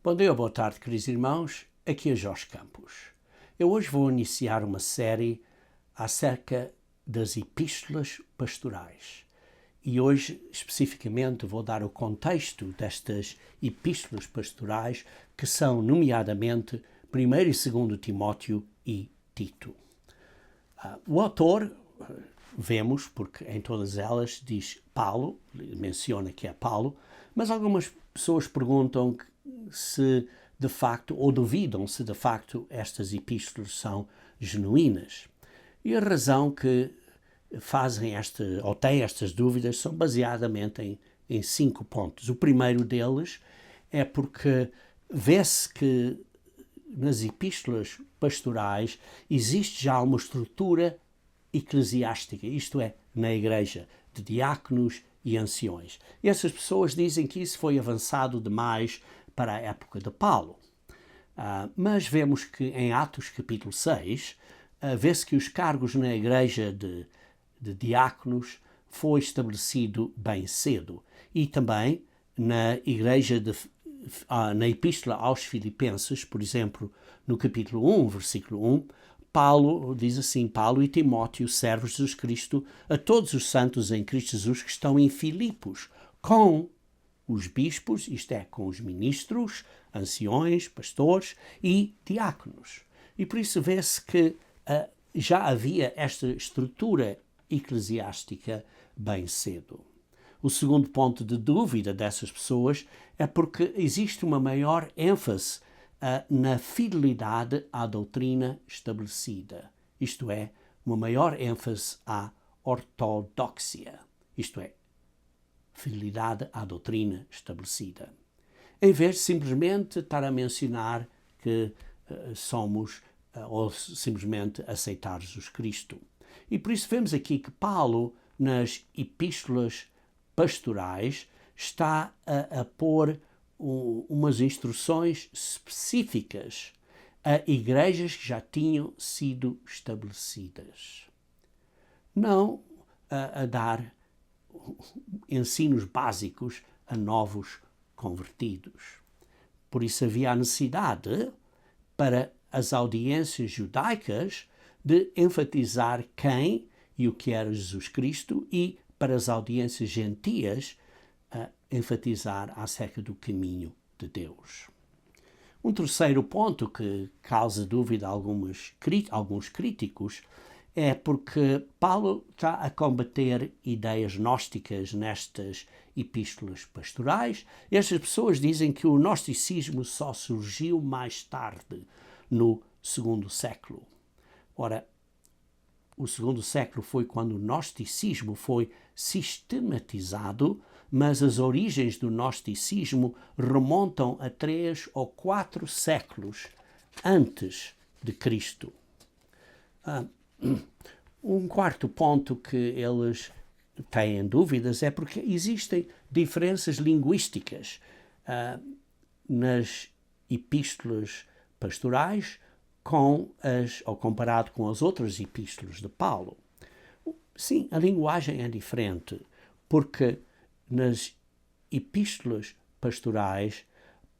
Bom dia, boa tarde, queridos irmãos. Aqui é Jorge Campos. Eu hoje vou iniciar uma série acerca das epístolas pastorais. E hoje, especificamente, vou dar o contexto destas epístolas pastorais, que são, nomeadamente, 1º e 2º Timóteo e Tito. O autor, vemos, porque em todas elas diz Paulo, menciona que é Paulo, mas algumas pessoas perguntam se de facto, ou duvidam se de facto estas epístolas são genuínas. E a razão que fazem ou têm estas dúvidas são baseadamente em 5 pontos. O primeiro deles é porque vê-se que nas epístolas pastorais existe já uma estrutura eclesiástica, isto é, na igreja, de diáconos e anciões. E essas pessoas dizem que isso foi avançado demais para a época de Paulo. Mas vemos que em Atos capítulo 6, vê-se que os cargos na igreja de diáconos foi estabelecido bem cedo. E também na igreja na epístola aos Filipenses, por exemplo, no capítulo 1, versículo 1, Paulo diz assim: Paulo e Timóteo, servos de Jesus Cristo, a todos os santos em Cristo Jesus que estão em Filipos, com os bispos, isto é, com os ministros, anciões, pastores e diáconos. E por isso vê-se que já havia esta estrutura eclesiástica bem cedo. O segundo ponto de dúvida dessas pessoas é porque existe uma maior ênfase na fidelidade à doutrina estabelecida, isto é, uma maior ênfase à ortodoxia, isto é, fidelidade à doutrina estabelecida, em vez de simplesmente estar a mencionar que somos ou simplesmente aceitar Jesus Cristo. E por isso vemos aqui que Paulo, nas epístolas pastorais, está a pôr umas instruções específicas a igrejas que já tinham sido estabelecidas. Não a dar ensinos básicos a novos convertidos. Por isso havia a necessidade para as audiências judaicas de enfatizar quem e o que era Jesus Cristo e para as audiências gentias enfatizar acerca do caminho de Deus. Um terceiro ponto que causa dúvida a alguns críticos é porque Paulo está a combater ideias gnósticas nestas epístolas pastorais. Estas pessoas dizem que o gnosticismo só surgiu mais tarde, no 2º século. Ora, o 2º século foi quando o gnosticismo foi sistematizado, mas as origens do gnosticismo remontam a 3 ou 4 séculos antes de Cristo. Um quarto ponto que eles têm dúvidas é porque existem diferenças linguísticas nas epístolas pastorais ou comparado com as outras epístolas de Paulo. Sim, a linguagem é diferente, porque nas epístolas pastorais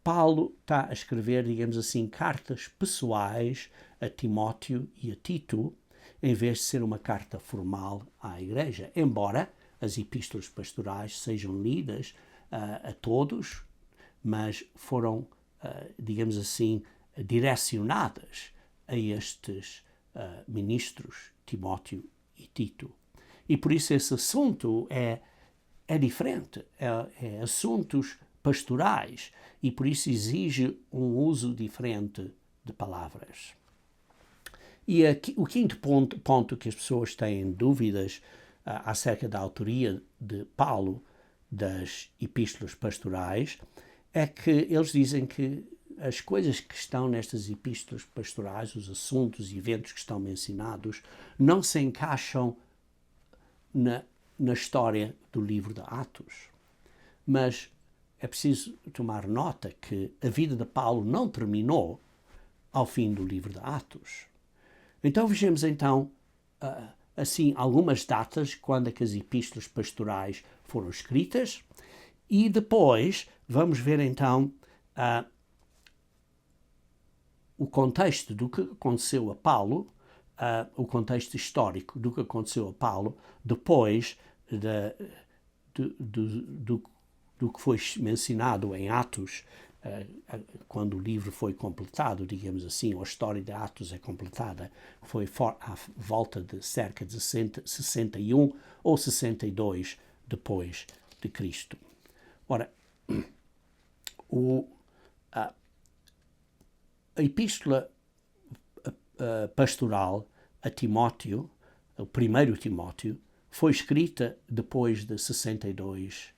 Paulo está a escrever, digamos assim, cartas pessoais a Timóteo e a Tito, em vez de ser uma carta formal à igreja, embora as epístolas pastorais sejam lidas a todos, mas foram, digamos assim, direcionadas a estes ministros, Timóteo e Tito. E por isso esse assunto é diferente, é assuntos pastorais, e por isso exige um uso diferente de palavras. E aqui, o quinto ponto que as pessoas têm dúvidas acerca da autoria de Paulo das epístolas pastorais é que eles dizem que as coisas que estão nestas epístolas pastorais, os assuntos e eventos que estão mencionados, não se encaixam na história do livro de Atos. Mas é preciso tomar nota que a vida de Paulo não terminou ao fim do livro de Atos. Então vejamos assim algumas datas quando é que as epístolas pastorais foram escritas e depois vamos ver então o contexto do que aconteceu a Paulo, o contexto histórico do que aconteceu a Paulo, depois do que foi mencionado em Atos, quando o livro foi completado, digamos assim, ou a história de Atos é completada, foi à volta de cerca de 61 ou 62 depois de Cristo. Ora, a epístola pastoral a Timóteo, o primeiro Timóteo, foi escrita depois de 62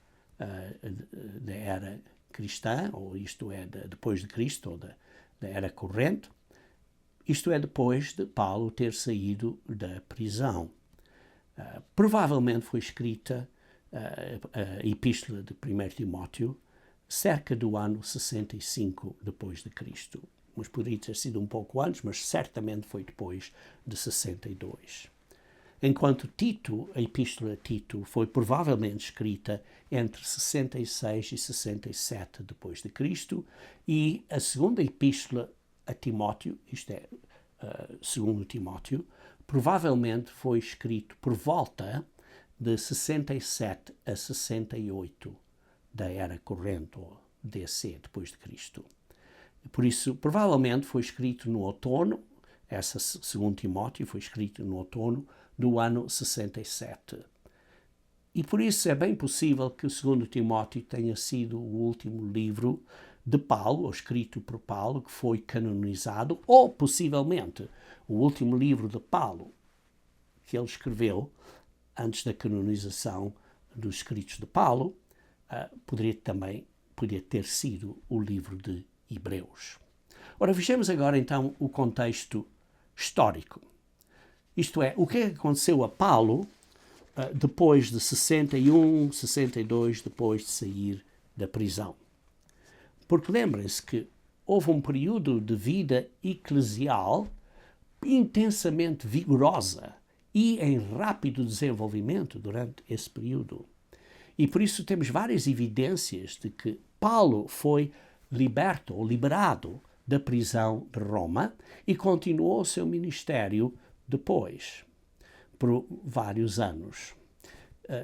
da era cristã, ou isto é, depois de Cristo, ou da era corrente. Isto é, depois de Paulo ter saído da prisão. Provavelmente foi escrita a epístola de 1 Timóteo cerca do ano 65 depois de Cristo. Mas poderia ter sido um pouco antes, mas certamente foi depois de 62. Enquanto Tito, a epístola a Tito, foi provavelmente escrita entre 66 e 67 depois de Cristo, e a segunda epístola a Timóteo, isto é, segundo Timóteo, provavelmente foi escrito por volta de 67 a 68 da era corrente, ou DC, depois de Cristo. Por isso, provavelmente foi escrito no outono, essa segundo Timóteo foi escrito no outono do ano 67. E por isso é bem possível que o segundo Timóteo tenha sido o último livro de Paulo, ou escrito por Paulo, que foi canonizado, ou possivelmente o último livro de Paulo que ele escreveu antes da canonização dos escritos de Paulo, poderia ter sido o livro de Hebreus. Ora, vejamos agora então o contexto histórico. Isto é, o que aconteceu a Paulo depois de 61, 62, depois de sair da prisão. Porque lembrem-se que houve um período de vida eclesial intensamente vigorosa e em rápido desenvolvimento durante esse período. E por isso temos várias evidências de que Paulo foi liberto ou liberado da prisão de Roma e continuou o seu ministério depois, por vários anos.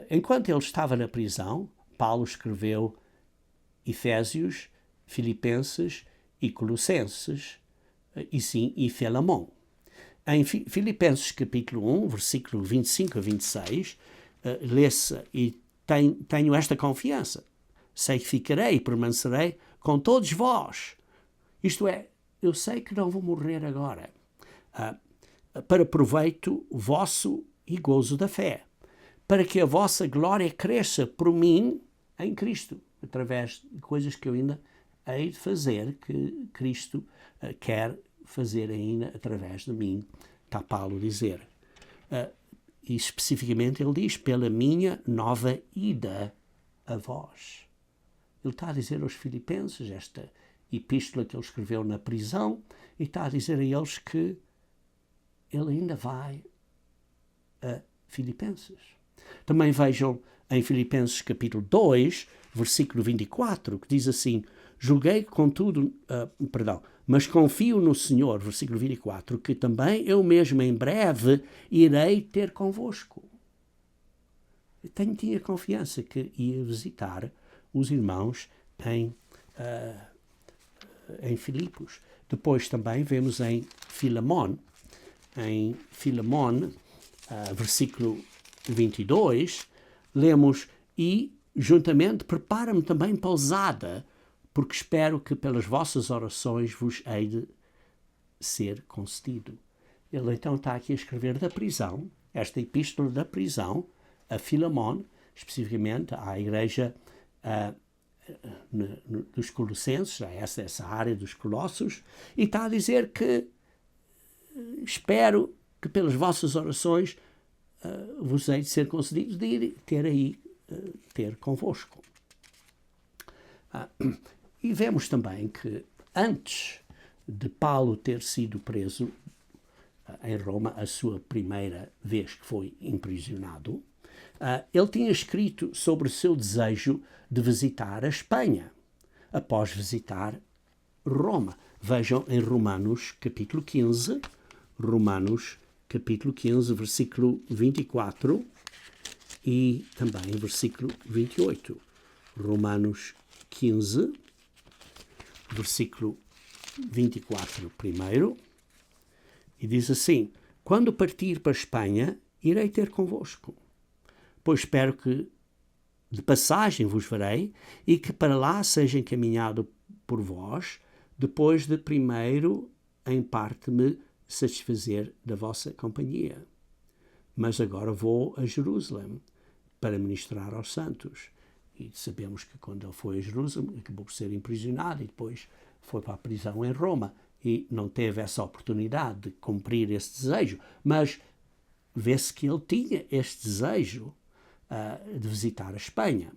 Enquanto ele estava na prisão, Paulo escreveu Efésios, Filipenses e Colossenses, e Filemão. Em Filipenses capítulo 1, versículo 25 a 26, lê-se: e tenho esta confiança, sei que ficarei e permanecerei com todos vós. Isto é, eu sei que não vou morrer agora, para proveito vosso e gozo da fé, para que a vossa glória cresça por mim em Cristo, através de coisas que eu ainda hei de fazer, que Cristo quer fazer ainda através de mim, está Paulo a dizer. E especificamente ele diz, pela minha nova ida a vós. Ele está a dizer aos filipenses, esta epístola que ele escreveu na prisão, e está a dizer a eles que ele ainda vai a Filipenses. Também vejam em Filipenses capítulo 2, versículo 24, que diz assim: julguei contudo, mas confio no Senhor, versículo 24, que também eu mesmo em breve irei ter convosco. Eu tinha confiança que ia visitar os irmãos em Filipos. Depois também vemos em Filemão, versículo 22, lemos: e juntamente prepara-me também pousada, porque espero que pelas vossas orações vos hei de ser concedido. Ele então está aqui a escrever da prisão, esta epístola da prisão, a Filemão, especificamente à igreja dos Colossenses, a essa área dos Colossos, e está a dizer que espero que pelas vossas orações vos hei de ser concedido de ir ter convosco. E vemos também que antes de Paulo ter sido preso em Roma, a sua primeira vez que foi imprisionado, ele tinha escrito sobre o seu desejo de visitar a Espanha, após visitar Roma. vejam em Romanos capítulo 15, Romanos capítulo 15, versículo 24 e também versículo 28. Romanos 15, versículo 24 primeiro, e diz assim: quando partir para a Espanha, irei ter convosco, pois espero que de passagem vos verei e que para lá seja encaminhado por vós, depois de primeiro em parte me satisfazer da vossa companhia. Mas agora vou a Jerusalém para ministrar aos santos. E sabemos que quando ele foi a Jerusalém, acabou por ser imprisionado e depois foi para a prisão em Roma e não teve essa oportunidade de cumprir esse desejo. Mas vê-se que ele tinha este desejo de visitar a Espanha.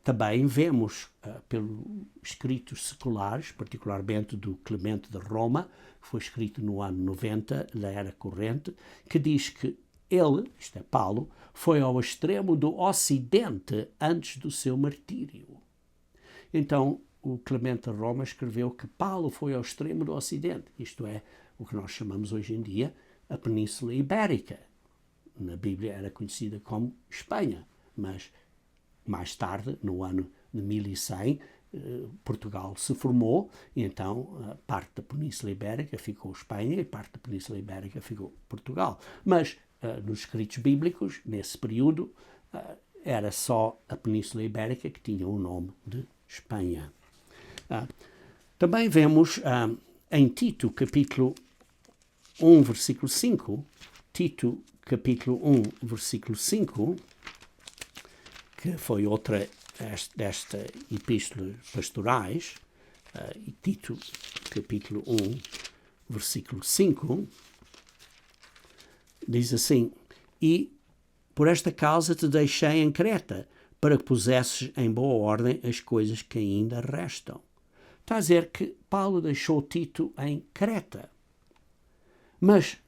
Também vemos pelos escritos seculares, particularmente do Clemente de Roma, que foi escrito no ano 90 da Era Corrente, que diz que ele, isto é Paulo, foi ao extremo do Ocidente antes do seu martírio. Então, o Clemente de Roma escreveu que Paulo foi ao extremo do Ocidente, isto é, o que nós chamamos hoje em dia a Península Ibérica. Na Bíblia era conhecida como Espanha, mas mais tarde, no ano de 1100, Portugal se formou e então parte da Península Ibérica ficou Espanha e parte da Península Ibérica ficou Portugal. Mas nos escritos bíblicos, nesse período, era só a Península Ibérica que tinha o nome de Espanha. Também vemos em Tito, capítulo 1, versículo 5, Tito, capítulo 1, versículo 5, que foi outra desta epístola pastorais, e Tito, capítulo 1, versículo 5, diz assim: e por esta causa te deixei em Creta, para que pusesses em boa ordem as coisas que ainda restam. Está a dizer que Paulo deixou Tito em Creta. Mas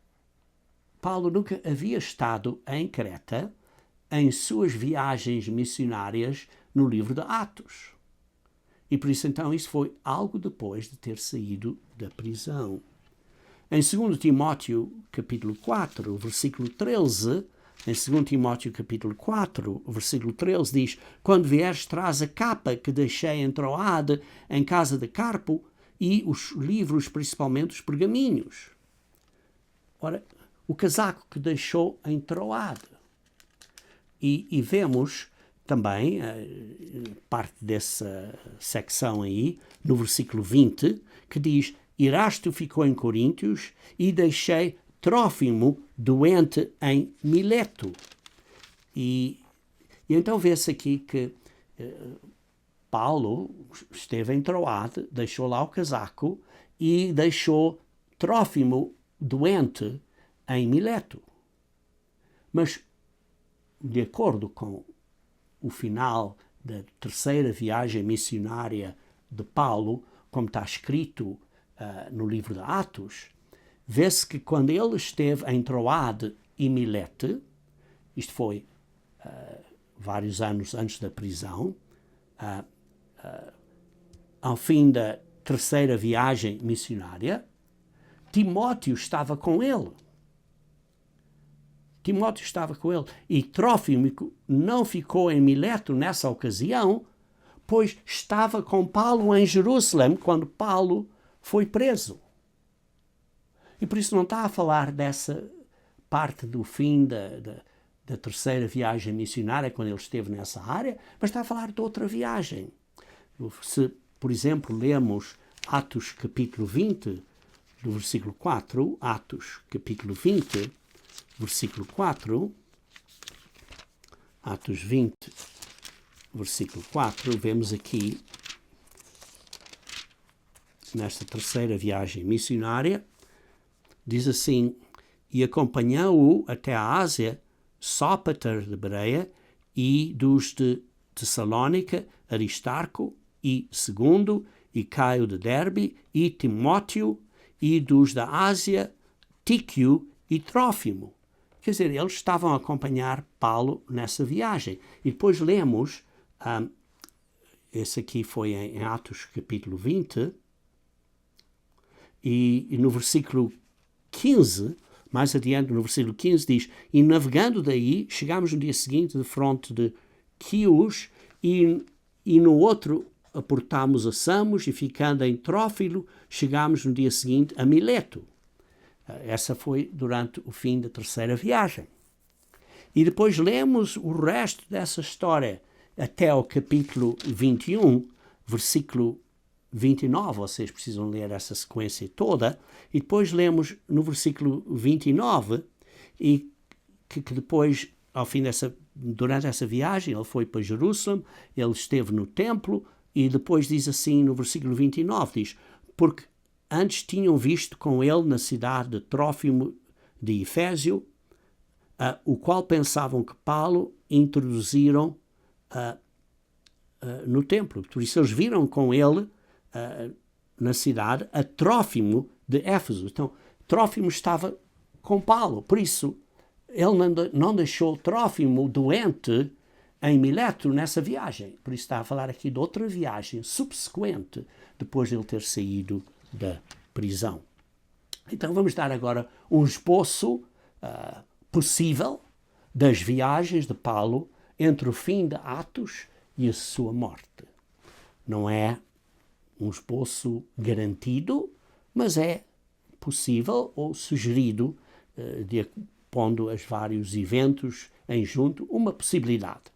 Paulo nunca havia estado em Creta em suas viagens missionárias no livro de Atos. E por isso então isso foi algo depois de ter saído da prisão. Em 2 Timóteo capítulo 4, versículo 13, em 2 Timóteo capítulo 4, versículo 13 diz: quando vieres, traz a capa que deixei em Troade, em casa de Carpo, e os livros, principalmente os pergaminhos. Ora, o casaco que deixou em Troade. E vemos também, parte dessa secção aí, no versículo 20, que diz: Erasto ficou em Coríntios e deixei Trófimo doente em Mileto. E então vê-se aqui que Paulo esteve em Troade, deixou lá o casaco e deixou Trófimo doente em Mileto. Mas, de acordo com o final da terceira viagem missionária de Paulo, como está escrito no livro de Atos, vê-se que quando ele esteve em Troade e Milete, isto foi vários anos antes da prisão, ao fim da terceira viagem missionária, Timóteo estava com ele. Timóteo estava com ele. E Trófimo não ficou em Mileto nessa ocasião, pois estava com Paulo em Jerusalém quando Paulo foi preso. E por isso não está a falar dessa parte do fim da terceira viagem missionária, quando ele esteve nessa área, mas está a falar de outra viagem. Se, por exemplo, lemos Atos capítulo 20, do versículo 4, Atos capítulo 20, versículo 4, Atos 20, versículo 4, vemos aqui, nesta terceira viagem missionária, diz assim: e acompanhou-o até a Ásia, Sópater de Bereia, e dos de Tessalónica, Aristarco, e Segundo, e Caio de Derbe, e Timóteo, e dos da Ásia, Tíquio e Trófimo. Quer dizer, eles estavam a acompanhar Paulo nessa viagem. E depois lemos, esse aqui foi em Atos capítulo 20, E no versículo 15, mais adiante no versículo 15 diz: e navegando daí, chegámos no dia seguinte de fronte de Quios, e no outro aportámos a Samos, e ficando em Trófilo, chegámos no dia seguinte a Mileto. Essa foi durante o fim da terceira viagem. E depois lemos o resto dessa história até ao capítulo 21, versículo 29, vocês precisam ler essa sequência toda, e depois lemos no versículo 29, e que depois, durante essa viagem, ele foi para Jerusalém, ele esteve no templo, e depois diz assim no versículo 29, diz: porque antes tinham visto com ele na cidade de Trófimo de Efésio, o qual pensavam que Paulo introduziram no templo. Por isso eles viram com ele na cidade a Trófimo de Éfeso. Então, Trófimo estava com Paulo. Por isso, ele não deixou Trófimo doente em Mileto nessa viagem. Por isso está a falar aqui de outra viagem subsequente, depois de ele ter saído da prisão. Então vamos dar agora um esboço possível das viagens de Paulo entre o fim de Atos e a sua morte. Não é um esboço garantido, mas é possível ou sugerido, pondo os vários eventos em junto, uma possibilidade.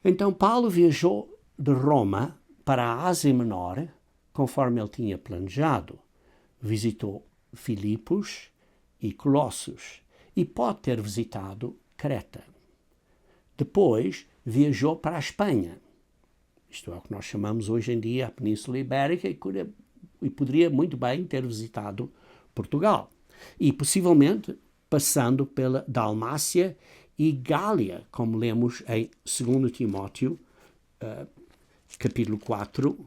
Então Paulo viajou de Roma para a Ásia Menor, conforme ele tinha planejado. Visitou Filipos e Colossos e pode ter visitado Creta. Depois viajou para a Espanha. Isto é o que nós chamamos hoje em dia a Península Ibérica, e poderia muito bem ter visitado Portugal. E possivelmente passando pela Dalmácia e Gália, como lemos em 2 Timóteo, capítulo 4,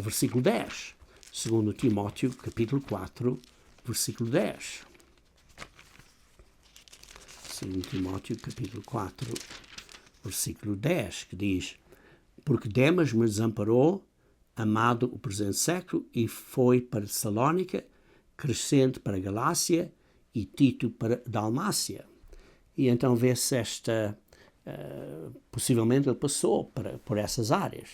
versículo 10. 2 Timóteo, capítulo 4, versículo 10. 2 Timóteo, capítulo 4, versículo 10, que diz: porque Demas me desamparou, amado o presente século, e foi para Salónica, Crescente para Galácia e Tito para Dalmácia. E então vê-se possivelmente ele passou por essas áreas.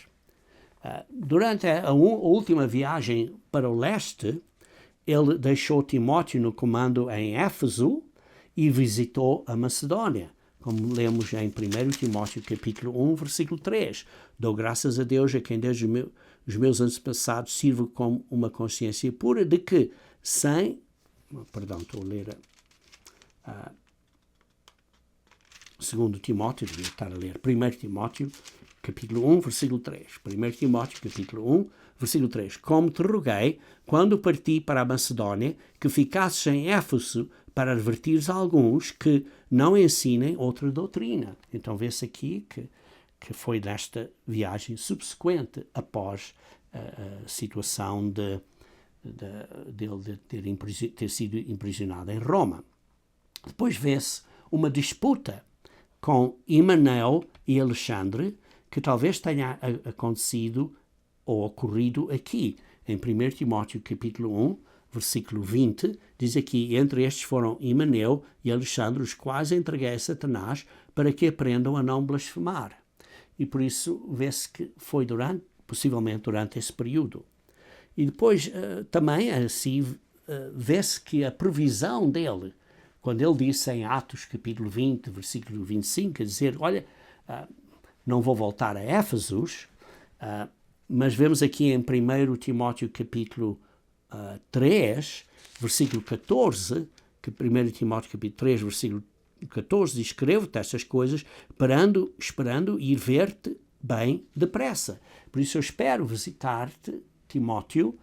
Durante a última viagem para o leste, ele deixou Timóteo no comando em Éfeso e visitou a Macedónia, como lemos em 1 Timóteo capítulo 1, versículo 3. Dou graças a Deus, a quem desde os meus antepassados sirvo com uma consciência pura, de que estou a ler 2 Timóteo, devia estar a ler 1 Timóteo capítulo 1, versículo 3. 1 Timóteo capítulo 1, versículo 3. Como te roguei, quando parti para a Macedónia, que ficasses em Éfeso para advertires alguns que não ensinem outra doutrina. Então vê-se aqui que foi nesta viagem subsequente após a situação de ter sido imprisionado em Roma. Depois vê-se uma disputa com Himeneu e Alexandre, que talvez tenha acontecido ou ocorrido aqui. Em 1 Timóteo capítulo 1, versículo 20, diz aqui: entre estes foram Himeneu e Alexandre, os quais entreguei a Satanás para que aprendam a não blasfemar. E por isso vê-se que foi possivelmente durante esse período. E depois também assim vê-se que a previsão dele, quando ele disse em Atos capítulo 20, versículo 25, a dizer: olha, não vou voltar a Éfesos, mas vemos aqui em 1 Timóteo capítulo 3, versículo 14, que 1 Timóteo capítulo 3, versículo 14, diz: escrevo-te estas coisas esperando ir ver-te bem depressa. Por isso eu espero visitar-te, Timóteo,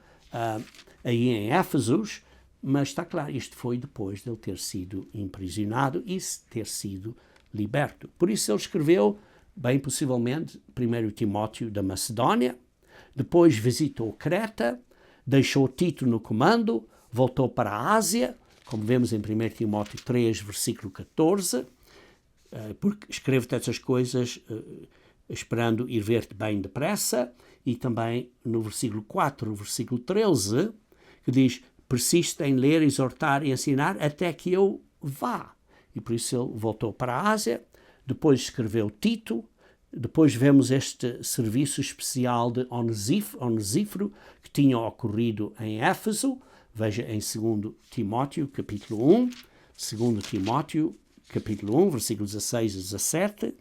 aí em Éfesos, mas está claro, isto foi depois de ele ter sido imprisionado e ter sido liberto. Por isso ele escreveu, bem possivelmente, 1 Timóteo da Macedónia, depois visitou Creta, deixou Tito no comando, voltou para a Ásia, como vemos em 1 Timóteo 3, versículo 14, porque escrevo-te essas coisas esperando ir ver-te bem depressa, e também no versículo 4, versículo 13, que diz: persiste em ler, exortar e ensinar até que eu vá. E por isso ele voltou para a Ásia, depois escreveu Tito, depois vemos este serviço especial de Onesíforo que tinha ocorrido em Éfeso. Veja em 2 Timóteo, capítulo 1, 2 Timóteo, capítulo 1, versículos 16 e 17.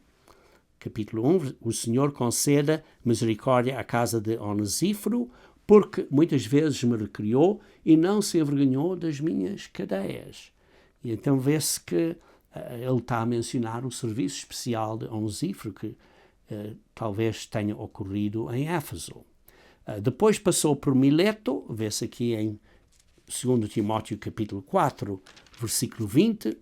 Capítulo 1, o Senhor conceda misericórdia à casa de Onesíforo, porque muitas vezes me recriou e não se envergonhou das minhas cadeias. E então vê-se que ele está a mencionar o serviço especial de Onesíforo, que talvez tenha ocorrido em Éfeso. Depois passou por Mileto, vê-se aqui em 2 Timóteo capítulo 4, versículo 20,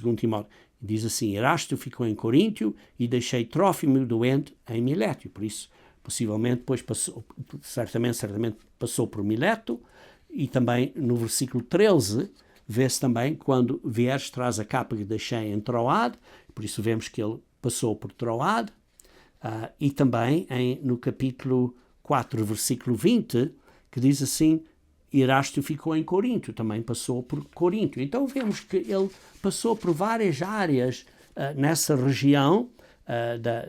2 Timóteo, diz assim: Erasto ficou em Coríntio e deixei Trófimo doente em Mileto. Por isso, possivelmente, depois passou, certamente passou por Mileto. E também no versículo 13, vê-se também: quando vieres, traz a capa que deixei em Troade. Por isso vemos que ele passou por Troade. E também no capítulo 4, versículo 20, que diz assim: Erasto ficou em Corinto, também passou por Corinto. Então vemos que ele passou por várias áreas nessa região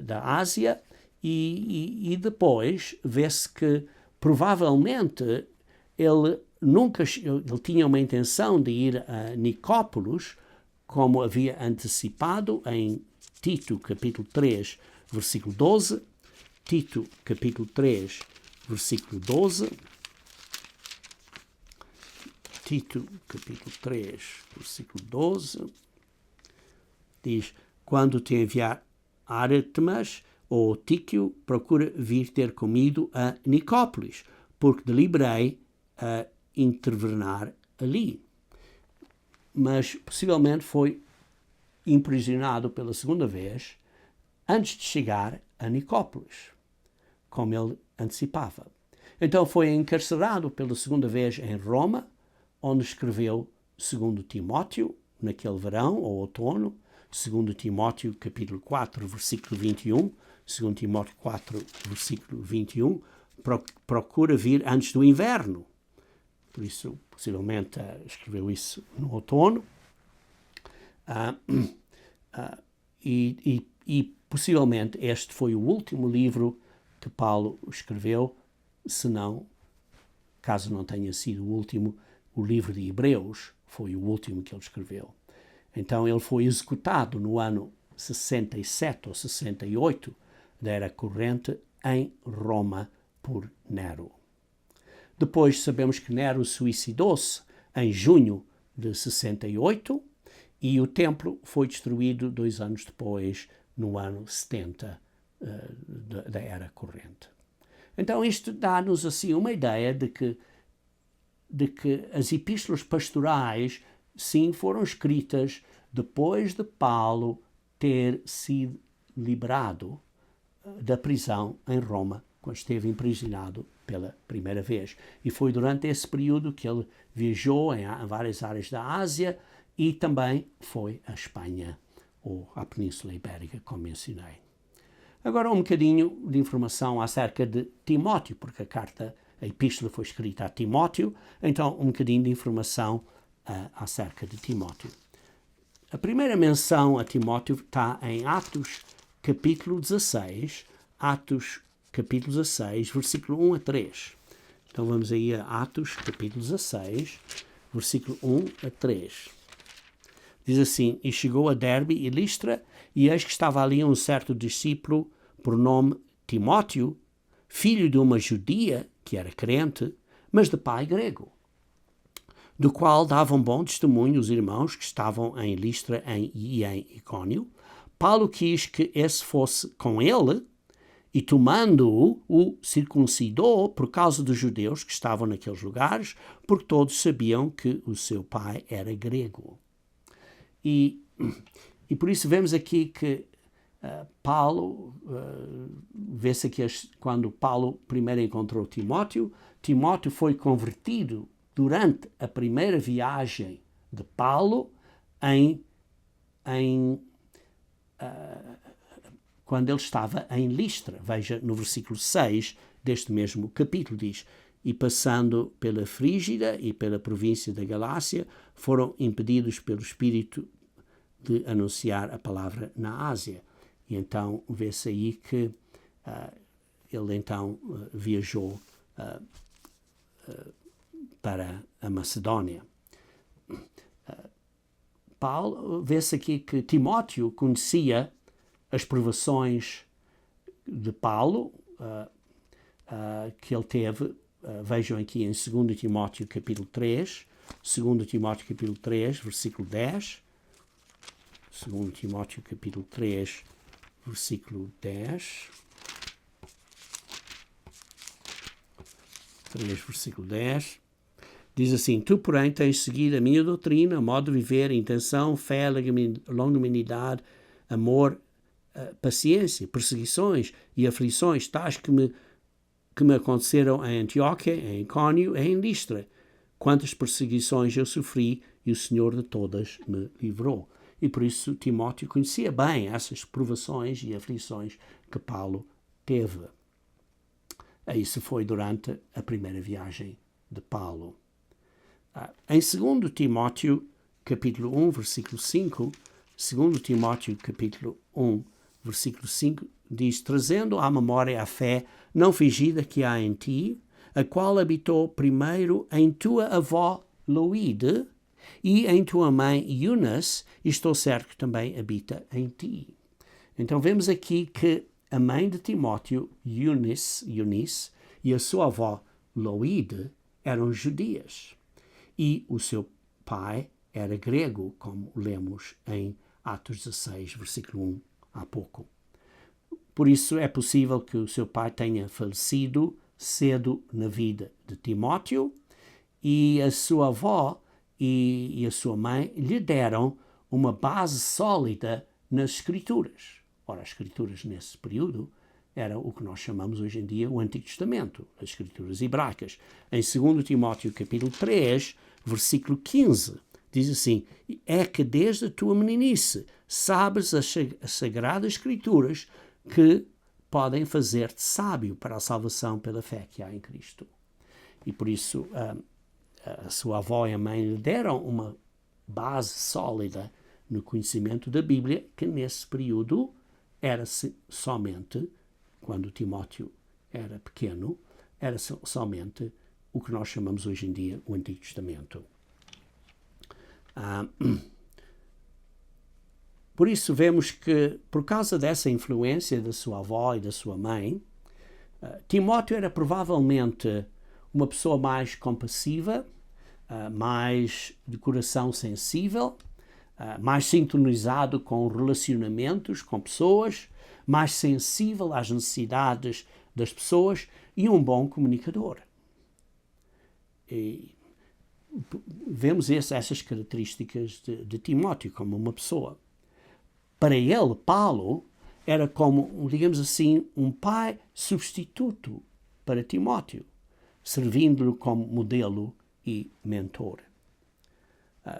da Ásia e depois vê-se que provavelmente ele tinha uma intenção de ir a Nicópolis, como havia antecipado em Tito capítulo 3, versículo 12. Tito capítulo 3, versículo 12. Tito, capítulo 3, versículo 12, diz: quando te enviar Artemas ou Tíquio, procura vir ter comigo a Nicópolis, porque deliberei a intervenar ali. Mas possivelmente foi imprisionado pela segunda vez antes de chegar a Nicópolis, como ele antecipava. Então foi encarcerado pela segunda vez em Roma, onde escreveu 2 Timóteo, naquele verão ou outono, 2 Timóteo capítulo 4, versículo 21, 2 Timóteo 4, versículo 21, procura vir antes do inverno. Por isso, possivelmente, escreveu isso no outono. E possivelmente este foi o último livro que Paulo escreveu, se não, caso não tenha sido o último, o livro de Hebreus foi o último que ele escreveu. Então ele foi executado no ano 67 ou 68 da Era Corrente em Roma por Nero. Depois sabemos que Nero suicidou-se em junho de 68 e o templo foi destruído 2 anos depois, no ano 70 da Era Corrente. Então isto dá-nos assim uma ideia de que as epístolas pastorais, sim, foram escritas depois de Paulo ter sido liberado da prisão em Roma, quando esteve aprisionado pela primeira vez. E foi durante esse período que ele viajou em várias áreas da Ásia e também foi à Espanha ou à Península Ibérica, como mencionei. Agora um bocadinho de informação acerca de Timóteo, porque a epístola foi escrita a Timóteo, então um bocadinho de informação acerca de Timóteo. A primeira menção a Timóteo está em Atos capítulo 16, Atos capítulo 16, versículo 1 a 3. Então vamos aí a Atos capítulo 16, versículo 1 a 3. Diz assim: E chegou a Derbe e Listra, e eis que estava ali um certo discípulo, por nome Timóteo, filho de uma judia, que era crente, mas de pai grego, do qual davam bom testemunho os irmãos que estavam em Listra e em Icônio. Paulo quis que esse fosse com ele, e tomando-o, o circuncidou por causa dos judeus que estavam naqueles lugares, porque todos sabiam que o seu pai era grego. E por isso vemos aqui que Paulo, vê-se aqui quando Paulo primeiro encontrou Timóteo, Timóteo foi convertido durante a primeira viagem de Paulo quando ele estava em Listra. Veja no versículo 6 deste mesmo capítulo, diz: e passando pela Frígida e pela província da Galácia, foram impedidos pelo Espírito de anunciar a palavra na Ásia. E então vê-se aí que ele então viajou para a Macedónia. Paulo, vê-se aqui que Timóteo conhecia as provações de Paulo, que ele teve, vejam aqui em 2 Timóteo capítulo 3, 2 Timóteo capítulo 3, versículo 10, 2 Timóteo capítulo 3, versículo 10, 3, versículo 10, diz assim: Tu, porém, tens seguido a minha doutrina, modo de viver, intenção, fé, longanimidade, amor, paciência, perseguições e aflições, tais que me aconteceram em Antioquia, em Icônio e em Listra. Quantas perseguições eu sofri e o Senhor de todas me livrou. E por isso Timóteo conhecia bem essas provações e aflições que Paulo teve. Isso foi durante a primeira viagem de Paulo. Em 2 Timóteo, capítulo 1, versículo 5, 2 Timóteo, capítulo 1, versículo 5, diz: Trazendo à memória a fé não fingida que há em ti, a qual habitou primeiro em tua avó Loide e em tua mãe Eunice, e estou certo que também habita em ti. Então vemos aqui que a mãe de Timóteo, Eunice, e a sua avó Loide eram judias. E o seu pai era grego, como lemos em Atos 16, versículo 1, há pouco. Por isso é possível que o seu pai tenha falecido cedo na vida de Timóteo e a sua avó e a sua mãe lhe deram uma base sólida nas Escrituras. Ora, as Escrituras nesse período eram o que nós chamamos hoje em dia o Antigo Testamento, as Escrituras hebraicas. Em 2 Timóteo capítulo 3, versículo 15, diz assim: É que desde a tua meninice sabes as Sagradas Escrituras que podem fazer-te sábio para a salvação pela fé que há em Cristo. E por isso a sua avó e a mãe lhe deram uma base sólida no conhecimento da Bíblia, que nesse período era somente, quando Timóteo era pequeno, era somente o que nós chamamos hoje em dia o Antigo Testamento. Por isso vemos que, por causa dessa influência da sua avó e da sua mãe, Timóteo era provavelmente uma pessoa mais compassiva, mais de coração sensível, mais sintonizado com relacionamentos com pessoas, mais sensível às necessidades das pessoas e um bom comunicador. E vemos essas características de Timóteo como uma pessoa. Para ele, Paulo era como, digamos assim, um pai substituto para Timóteo, servindo-lhe como modelo e mentor.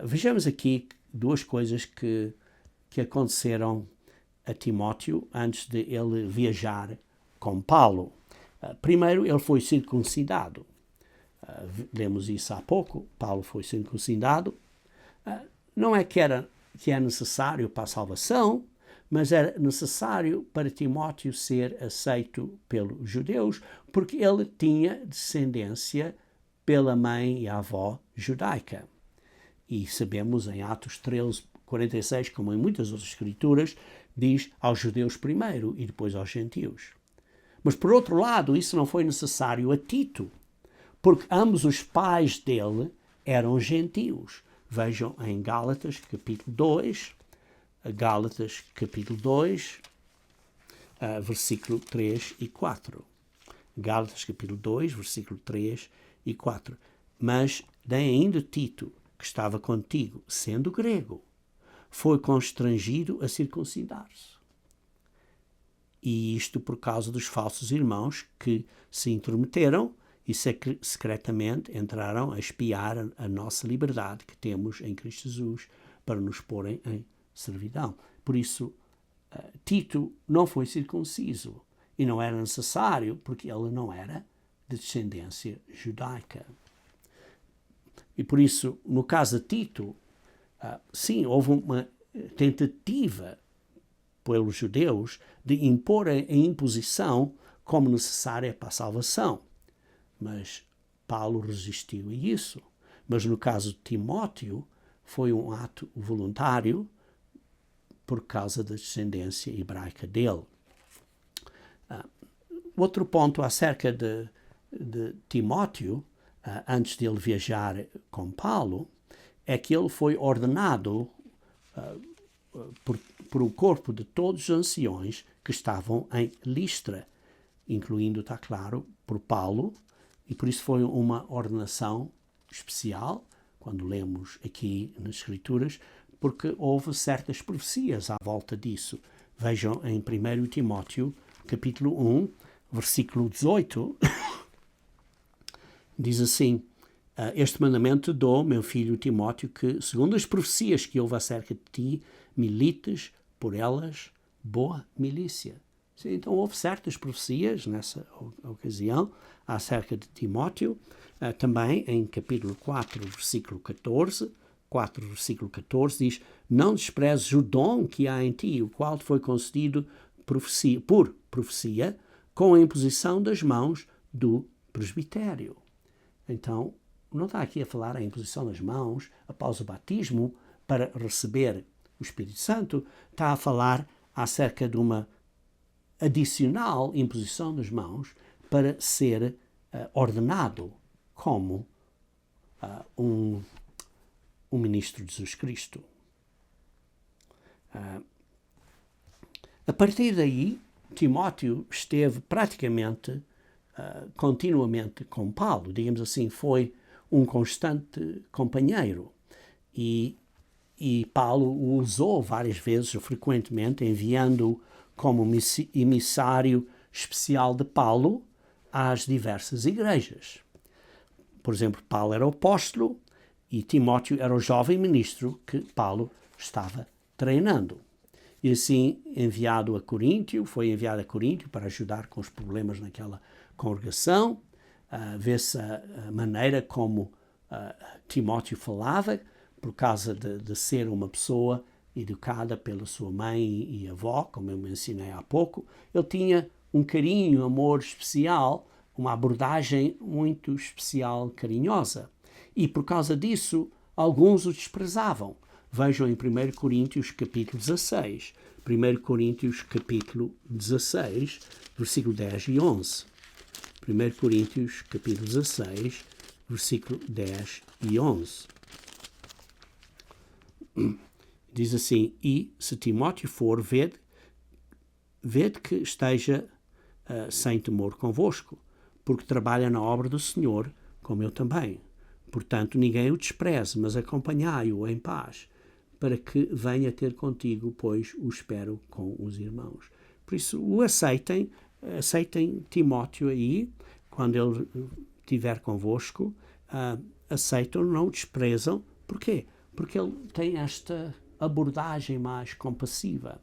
Vejamos aqui duas coisas que aconteceram a Timóteo antes de ele viajar com Paulo. Primeiro, ele foi circuncidado. Lemos isso há pouco. Paulo foi circuncidado. Não é que é necessário para a salvação, mas era necessário para Timóteo ser aceito pelos judeus, porque ele tinha descendência pela mãe e avó judaica. E sabemos em Atos 13, 46, como em muitas outras escrituras, diz aos judeus primeiro e depois aos gentios. Mas, por outro lado, isso não foi necessário a Tito, porque ambos os pais dele eram gentios. Vejam em Gálatas, capítulo 2, versículo 3 e 4. Gálatas, capítulo 2, versículo 3 e 4. Mas nem ainda Tito, que estava contigo, sendo grego, foi constrangido a circuncidar-se. E isto por causa dos falsos irmãos que se intrometeram e secretamente entraram a espiar a nossa liberdade que temos em Cristo Jesus para nos porem em servidão. Por isso, Tito não foi circunciso e não era necessário porque ele não era de descendência judaica. E por isso, no caso de Tito, sim, houve uma tentativa pelos judeus de impor a imposição como necessária para a salvação. Mas Paulo resistiu a isso. Mas no caso de Timóteo, foi um ato voluntário por causa da descendência hebraica dele. Outro ponto acerca de Timóteo, antes de ele viajar com Paulo, é que ele foi ordenado por um corpo de todos os anciões que estavam em Listra, incluindo, está claro, por Paulo, e por isso foi uma ordenação especial, quando lemos aqui nas Escrituras, porque houve certas profecias à volta disso. Vejam em 1 Timóteo, capítulo 1, versículo 18, diz assim: este mandamento dou, meu filho Timóteo, que, segundo as profecias que houve acerca de ti, milites por elas boa milícia. Sim, então houve certas profecias nessa ocasião acerca de Timóteo, também em capítulo 4, versículo 14, 4, versículo 14, diz: não desprezes o dom que há em ti, o qual te foi concedido por profecia, com a imposição das mãos do presbitério. Então, não está aqui a falar a imposição das mãos após o batismo para receber o Espírito Santo, está a falar acerca de uma adicional imposição das mãos para ser ordenado como um ministro de Jesus Cristo. A partir daí, Timóteo esteve praticamente continuamente com Paulo, digamos assim, foi um constante companheiro. E Paulo o usou várias vezes, frequentemente, enviando-o como emissário especial de Paulo às diversas igrejas. Por exemplo, Paulo era o apóstolo e Timóteo era o jovem ministro que Paulo estava treinando. E assim, foi enviado a Coríntio para ajudar com os problemas naquela congregação. Vê-se a maneira como Timóteo falava, por causa de ser uma pessoa educada pela sua mãe e avó, como eu mencionei há pouco. Ele tinha um carinho, amor especial, uma abordagem muito especial, carinhosa. E por causa disso, alguns o desprezavam. Vejam em 1 Coríntios capítulo 16. 1 Coríntios capítulo 16, versículo 10 e 11. 1 Coríntios capítulo 16, versículo 10 e 11. Diz assim: e se Timóteo for, vede que esteja sem temor convosco, porque trabalha na obra do Senhor, como eu também. Portanto, ninguém o despreze, mas acompanhai-o em paz, para que venha ter contigo, pois o espero com os irmãos. Por isso, o aceitem Timóteo aí, quando ele estiver convosco, aceitam, não o desprezam. Porquê? Porque ele tem esta abordagem mais compassiva.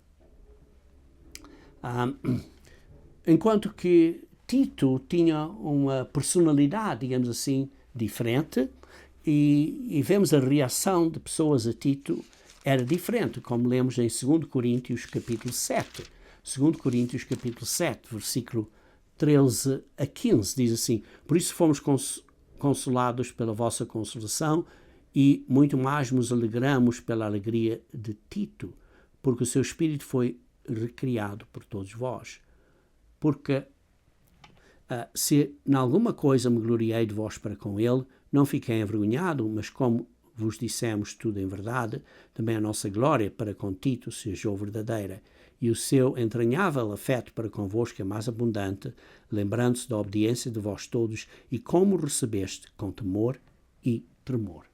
Enquanto que Tito tinha uma personalidade, digamos assim, diferente, e vemos a reação de pessoas a Tito era diferente, como lemos em 2 Coríntios capítulo 7. 2 Coríntios capítulo 7, versículo 13 a 15, diz assim: por isso fomos consolados pela vossa consolação, e muito mais nos alegramos pela alegria de Tito, porque o seu espírito foi recriado por todos vós. Porque se em alguma coisa me gloriei de vós para com ele, não fiquei envergonhado, mas como vos dissemos tudo em verdade, também a nossa glória para com Tito se achou verdadeira, e o seu entranhável afeto para convosco é mais abundante, lembrando-se da obediência de vós todos e como recebeste com temor e tremor.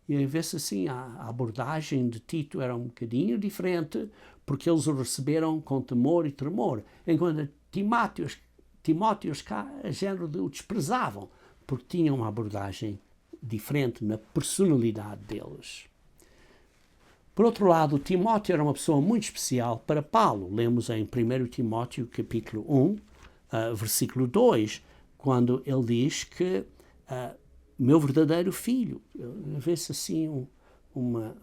E aí vê-se assim, a abordagem de Tito era um bocadinho diferente, porque eles o receberam com temor e tremor, enquanto Timóteo, a género o desprezavam, porque tinham uma abordagem diferente na personalidade deles. Por outro lado, Timóteo era uma pessoa muito especial para Paulo. Lemos em 1 Timóteo capítulo 1, versículo 2, quando ele diz que meu verdadeiro filho, vê-se assim um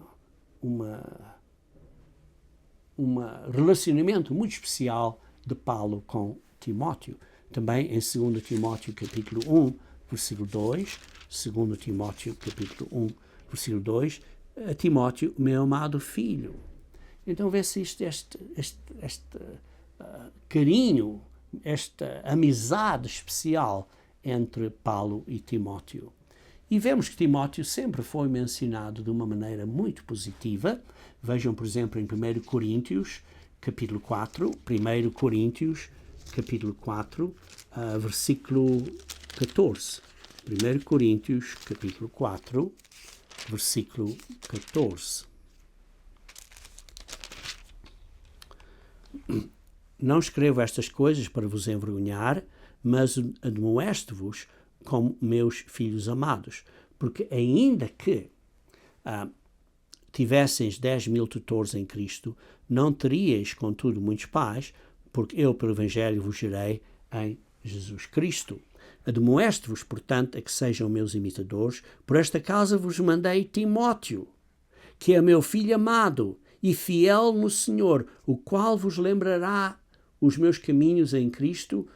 relacionamento muito especial de Paulo com Timóteo. Também em 2 Timóteo capítulo 1, versículo 2, 2 Timóteo capítulo 1, versículo 2, a Timóteo, meu amado filho. Então vê-se este carinho, esta amizade especial entre Paulo e Timóteo. E vemos que Timóteo sempre foi mencionado de uma maneira muito positiva. Vejam, por exemplo, em 1 Coríntios, capítulo 4, 1 Coríntios, capítulo 4, versículo 14. 1 Coríntios, capítulo 4, versículo 14. Não escrevo estas coisas para vos envergonhar, mas admoesto-vos como meus filhos amados, porque ainda que tivesseis 10.000 tutores em Cristo, não teríeis, contudo, muitos pais, porque eu, pelo Evangelho, vos gerei em Jesus Cristo. Admoesto-vos, portanto, a que sejam meus imitadores. Por esta causa vos mandei Timóteo, que é meu filho amado e fiel no Senhor, o qual vos lembrará os meus caminhos em Cristo,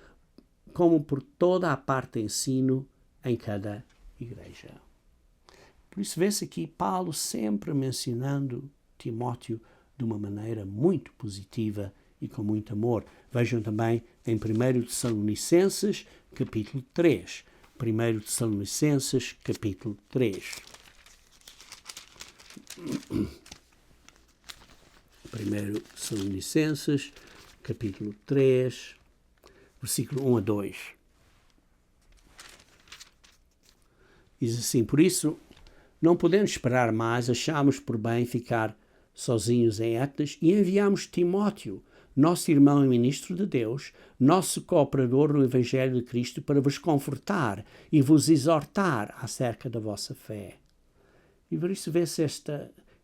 como por toda a parte ensino em cada igreja. Por isso vê-se aqui Paulo sempre mencionando Timóteo de uma maneira muito positiva e com muito amor. Vejam também em 1 Tessalonicenses, capítulo 3. 1 Tessalonicenses, capítulo 3. 1 Tessalonicenses, capítulo 3, versículo 1 a 2. Diz assim: por isso, não podendo esperar mais, achámos por bem ficar sozinhos em Étnas e enviámos Timóteo, nosso irmão e ministro de Deus, nosso cooperador no Evangelho de Cristo, para vos confortar e vos exortar acerca da vossa fé. E por isso vê-se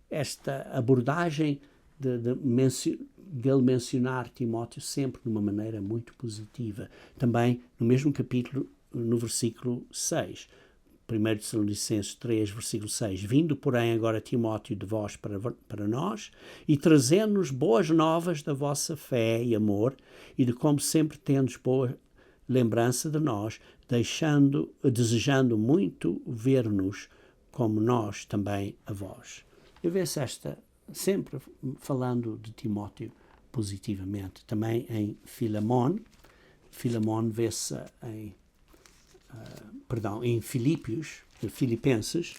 esta abordagem dele mencionar Timóteo sempre de uma maneira muito positiva. Também no mesmo capítulo, no versículo 6. 1 Tessalonicenses 3, versículo 6. Vindo, porém, agora Timóteo de vós para nós e trazendo-nos boas novas da vossa fé e amor e de como sempre tendes boa lembrança de nós, desejando muito ver-nos como nós também a vós. Eu vejo sempre falando de Timóteo positivamente. Também em Filemon vê-se em Filipenses,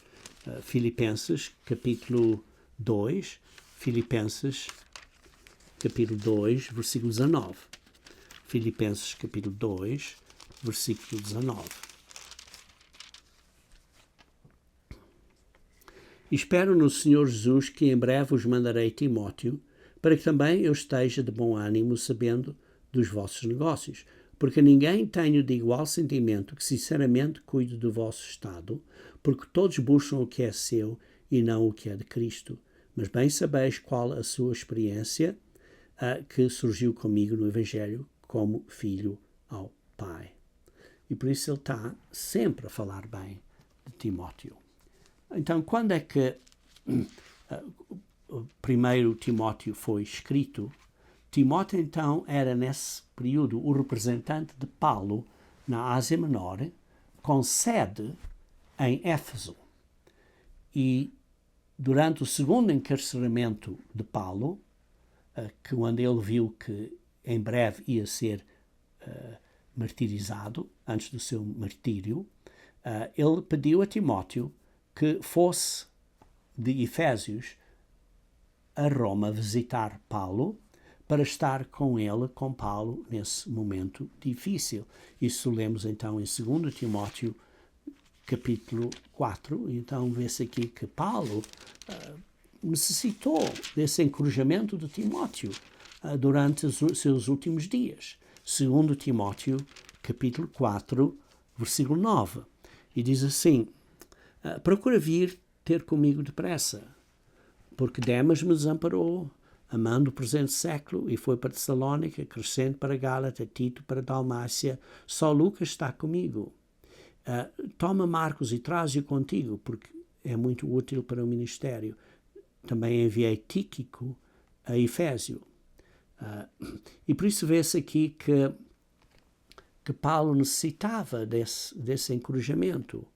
capítulo 2, Filipenses, capítulo 2, versículo 19. Filipenses, capítulo 2, versículo 19. Espero no Senhor Jesus que em breve vos mandarei Timóteo, para que também eu esteja de bom ânimo, sabendo dos vossos negócios, porque a ninguém tenho de igual sentimento que sinceramente cuide do vosso estado, porque todos buscam o que é seu e não o que é de Cristo. Mas bem sabeis qual a sua experiência que surgiu comigo no Evangelho como filho ao Pai. E por isso ele está sempre a falar bem de Timóteo. Então, quando é que o primeiro Timóteo foi escrito? Timóteo, então, era nesse período o representante de Paulo na Ásia Menor, com sede em Éfeso. E durante o segundo encarceramento de Paulo, quando ele viu que em breve ia ser martirizado, antes do seu martírio, ele pediu a Timóteo que fosse de Efésios a Roma visitar Paulo, para estar com Paulo, nesse momento difícil. Isso lemos então em 2 Timóteo, capítulo 4. Então vê-se aqui que Paulo necessitou desse encorajamento de Timóteo durante os seus últimos dias. 2 Timóteo, capítulo 4, versículo 9. E diz assim: procura vir ter comigo depressa, porque Demas me desamparou, amando o presente século, e foi para Tessalónica, Crescente para Gálata, Tito para Dalmácia. Só Lucas está comigo. Toma Marcos e traze-o contigo, porque é muito útil para o ministério. Também enviei Tíquico a Efésio. E por isso vê-se aqui que Paulo necessitava desse encorajamento.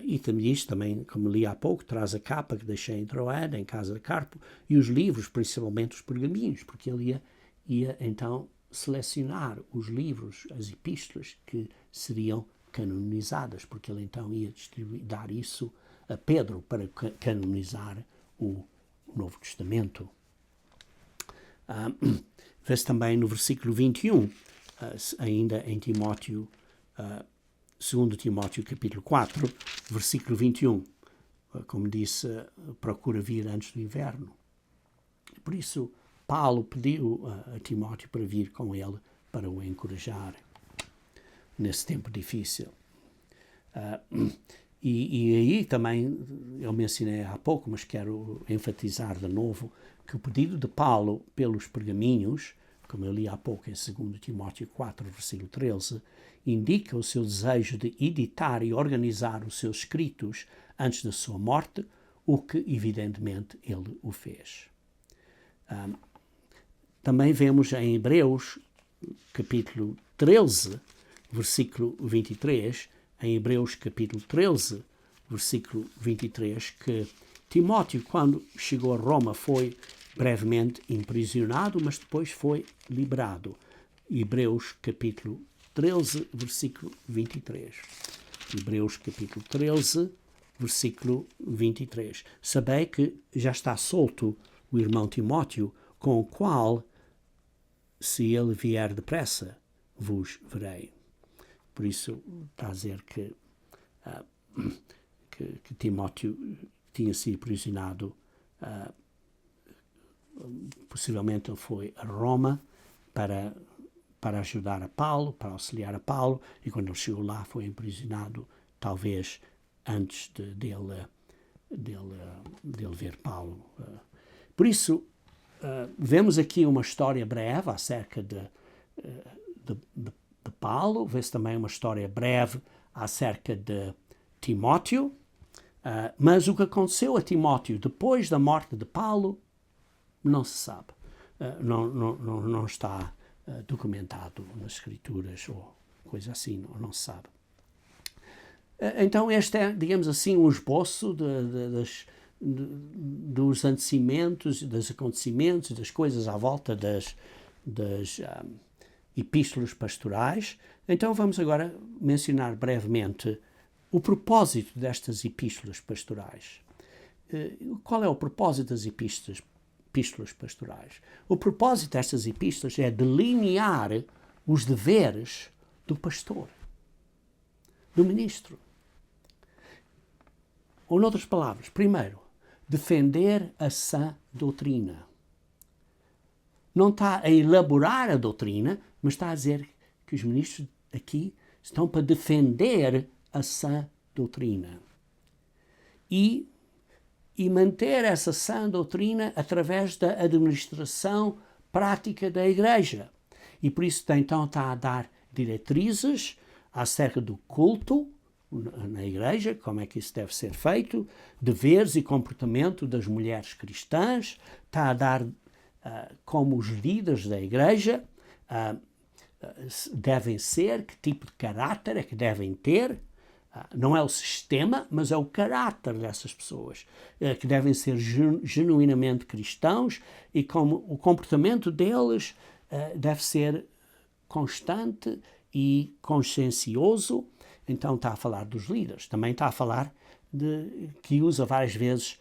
E também, como li há pouco, traz a capa que deixei em Troada, em casa de Carpo, e os livros, principalmente os pergaminhos, porque ele ia então selecionar os livros, as epístolas que seriam canonizadas, porque ele então ia dar isso a Pedro para canonizar o Novo Testamento. Vê-se também no versículo 21, ainda em Timóteo, 2 Timóteo capítulo 4, versículo 21, como disse, procura vir antes do inverno. Por isso, Paulo pediu a Timóteo para vir com ele para o encorajar nesse tempo difícil. E aí também, eu mencionei há pouco, mas quero enfatizar de novo, que o pedido de Paulo pelos pergaminhos, como eu li há pouco em 2 Timóteo 4, versículo 13, indica o seu desejo de editar e organizar os seus escritos antes da sua morte, o que evidentemente ele o fez. Também vemos em Hebreus capítulo 13, versículo 23, em Hebreus capítulo 13, versículo 23, que Timóteo, quando chegou a Roma, foi brevemente imprisionado, mas depois foi liberado. Hebreus capítulo 13, versículo 23. Hebreus capítulo 13, versículo 23. Sabei que já está solto o irmão Timóteo, com o qual, se ele vier depressa, vos verei. Por isso, está a dizer que Timóteo tinha sido aprisionado, possivelmente ele foi a Roma para ajudar a Paulo, para auxiliar a Paulo, e quando ele chegou lá foi aprisionado, talvez antes dele ver Paulo. Por isso, vemos aqui uma história breve acerca de Paulo, vê-se também uma história breve acerca de Timóteo, mas o que aconteceu a Timóteo depois da morte de Paulo não se sabe, não está documentado nas Escrituras ou coisa assim, não se sabe. Então este é, digamos assim, um esboço dos acontecimentos, das coisas à volta das epístolas pastorais. Então vamos agora mencionar brevemente o propósito destas epístolas pastorais. Qual é o propósito das epístolas pastorais? O propósito destas epístolas é delinear os deveres do pastor, do ministro. Ou, noutras palavras, primeiro, defender a sã doutrina. Não está a elaborar a doutrina, mas está a dizer que os ministros aqui estão para defender a sã doutrina. E manter essa sã doutrina através da administração prática da Igreja. E por isso então está a dar diretrizes acerca do culto na Igreja, como é que isso deve ser feito, deveres e comportamento das mulheres cristãs, está a dar como os líderes da Igreja devem ser, que tipo de caráter é que devem ter. Não é o sistema, mas é o caráter dessas pessoas, que devem ser genuinamente cristãos, e como o comportamento deles deve ser constante e consciencioso. Então está a falar dos líderes, também está a falar que usa várias vezes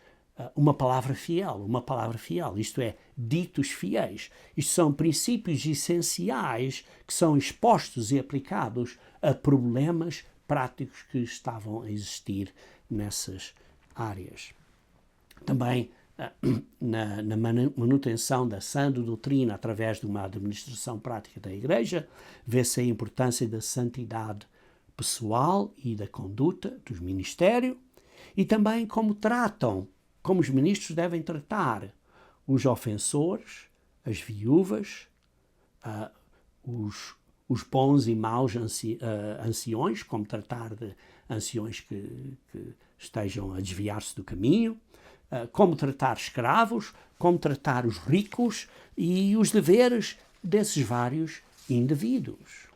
uma palavra fiel, isto é, ditos fiéis. Isto são princípios essenciais que são expostos e aplicados a problemas práticos que estavam a existir nessas áreas. Também na manutenção da sã doutrina através de uma administração prática da Igreja, vê-se a importância da santidade pessoal e da conduta dos ministérios, e também como os ministros devem tratar os ofensores, as viúvas, os bons e maus anciões, como tratar de anciões que estejam a desviar-se do caminho, como tratar escravos, como tratar os ricos e os deveres desses vários indivíduos.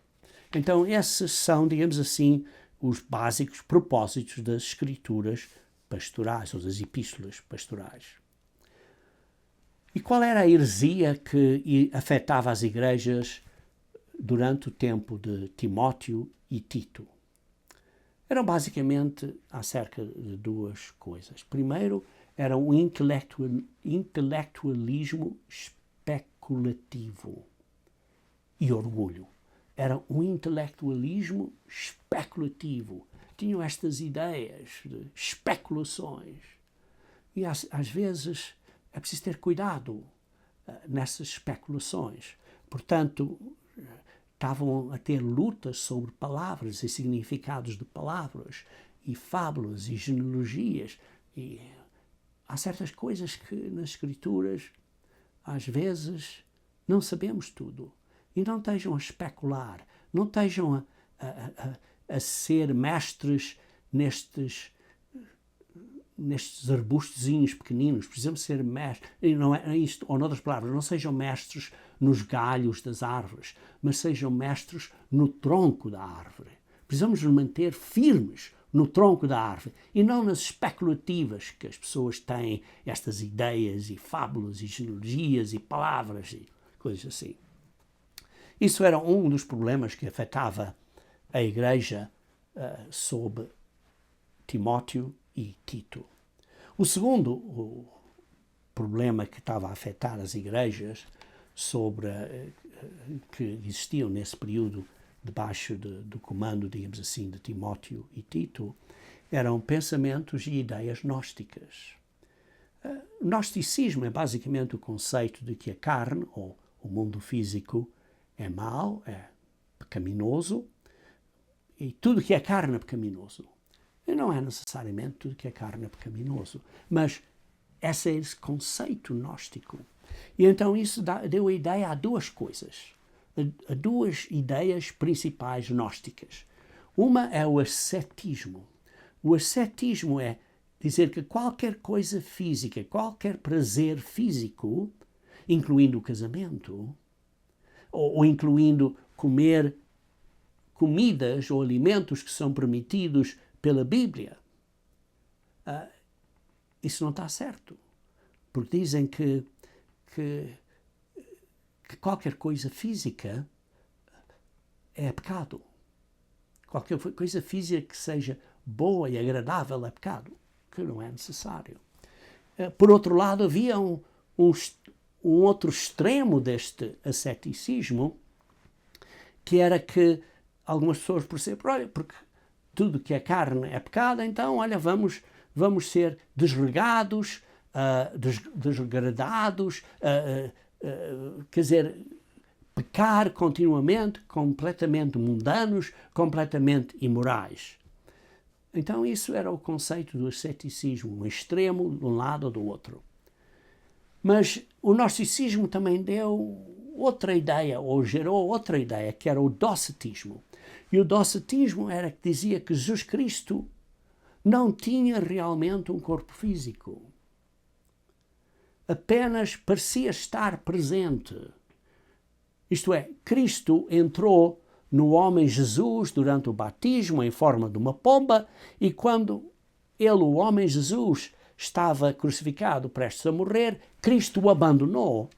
Então, esses são, digamos assim, os básicos propósitos das escrituras pastorais, ou das epístolas pastorais. E qual era a heresia que afetava as igrejas durante o tempo de Timóteo e Tito? Eram basicamente acerca de duas coisas. Primeiro, era um intelectualismo especulativo e orgulho. Era um intelectualismo especulativo. Tinham estas ideias de especulações. E às vezes é preciso ter cuidado nessas especulações. Portanto, estavam a ter lutas sobre palavras e significados de palavras, e fábulas e genealogias. E há certas coisas que nas Escrituras, às vezes, não sabemos tudo. E não estejam a especular, não estejam a ser mestres nestes arbustozinhos pequeninos. Precisamos ser mestres, e não é isto, ou noutras palavras, não sejam mestres nos galhos das árvores, mas sejam mestres no tronco da árvore. Precisamos nos manter firmes no tronco da árvore e não nas especulativas que as pessoas têm, estas ideias e fábulas e genealogias e palavras e coisas assim. Isso era um dos problemas que afetava a igreja sob Timóteo e Tito. O segundo problema que estava a afetar as igrejas que existiam nesse período debaixo do comando, digamos assim, de Timóteo e Tito, eram pensamentos e ideias gnósticas. O gnosticismo é basicamente o conceito de que a carne, ou o mundo físico, é mau, é pecaminoso, e tudo que é carne é pecaminoso. E não é necessariamente tudo que é carne é pecaminoso, mas esse é esse conceito gnóstico. E então isso deu a ideia a duas coisas, a duas ideias principais gnósticas. Uma é o ascetismo. O ascetismo é dizer que qualquer coisa física, qualquer prazer físico, incluindo o casamento, ou incluindo comer comidas ou alimentos que são permitidos pela Bíblia. Isso não está certo, porque dizem que qualquer coisa física é pecado. Qualquer coisa física que seja boa e agradável é pecado, que não é necessário. Por outro lado, havia um outro extremo deste asceticismo, que era que algumas pessoas percebem, olha, porque tudo que é carne é pecado, então, olha, vamos ser desregados, desregradados, quer dizer, pecar continuamente, completamente mundanos, completamente imorais. Então, isso era o conceito do asceticismo, um extremo de um lado ou do outro. Mas o gnosticismo também deu outra ideia, ou gerou outra ideia, que era o docetismo. E o docetismo era que dizia que Jesus Cristo não tinha realmente um corpo físico. Apenas parecia estar presente. Isto é, Cristo entrou no homem Jesus durante o batismo em forma de uma pomba, e quando ele, o homem Jesus, estava crucificado, prestes a morrer, Cristo o abandonou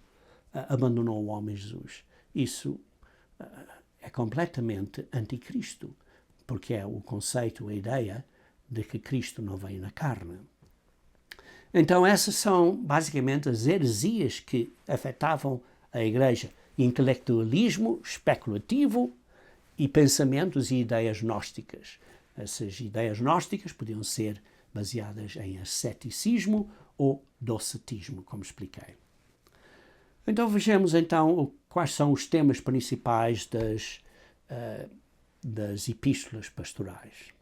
o homem Jesus. Isso é completamente anticristo, porque é o conceito, a ideia de que Cristo não veio na carne. Então essas são basicamente as heresias que afetavam a igreja. Intelectualismo especulativo e pensamentos e ideias gnósticas. Essas ideias gnósticas podiam ser baseadas em asceticismo ou docetismo, como expliquei. Então vejamos então quais são os temas principais das epístolas pastorais.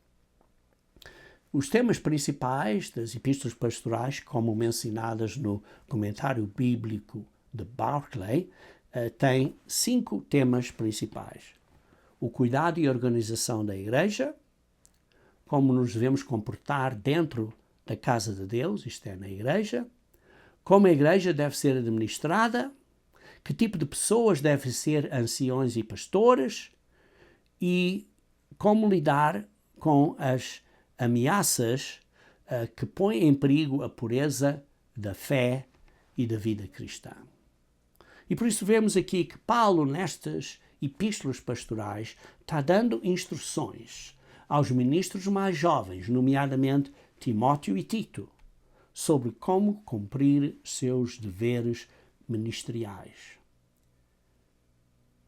Os temas principais das epístolas pastorais, como mencionadas no comentário bíblico de Barclay, têm 5 temas principais. O cuidado e organização da igreja, como nos devemos comportar dentro da casa de Deus, isto é, na igreja, como a igreja deve ser administrada, que tipo de pessoas devem ser anciões e pastores e como lidar com as ameaças que põem em perigo a pureza da fé e da vida cristã. E por isso vemos aqui que Paulo, nestas epístolas pastorais, está dando instruções aos ministros mais jovens, nomeadamente Timóteo e Tito, sobre como cumprir seus deveres ministeriais.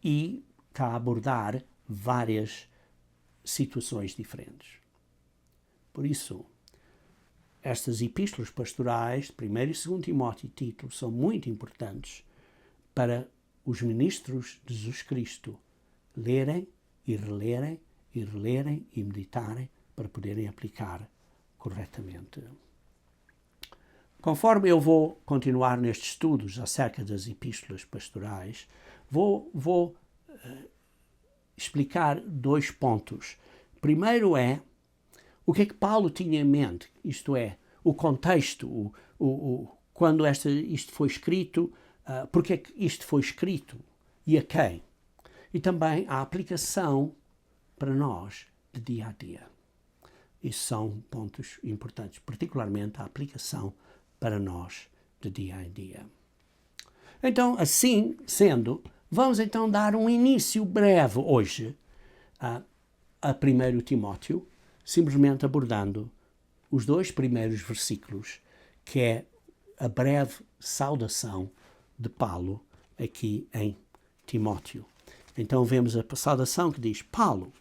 E está a abordar várias situações diferentes. Por isso, estas epístolas pastorais, 1 e 2 Timóteo e Tito, são muito importantes para os ministros de Jesus Cristo lerem e relerem e meditarem para poderem aplicar corretamente. Conforme eu vou continuar nestes estudos acerca das epístolas pastorais, vou explicar 2 pontos. Primeiro é o que é que Paulo tinha em mente, isto é, o contexto, quando isto foi escrito, porque é que isto foi escrito e a quem. E também a aplicação para nós de dia a dia. Isso são pontos importantes, particularmente a aplicação para nós de dia a dia. Então, assim sendo, vamos então dar um início breve hoje a 1 Timóteo, simplesmente abordando os 2 primeiros versículos, que é a breve saudação de Paulo aqui em Timóteo. Então vemos a saudação que diz: Paulo,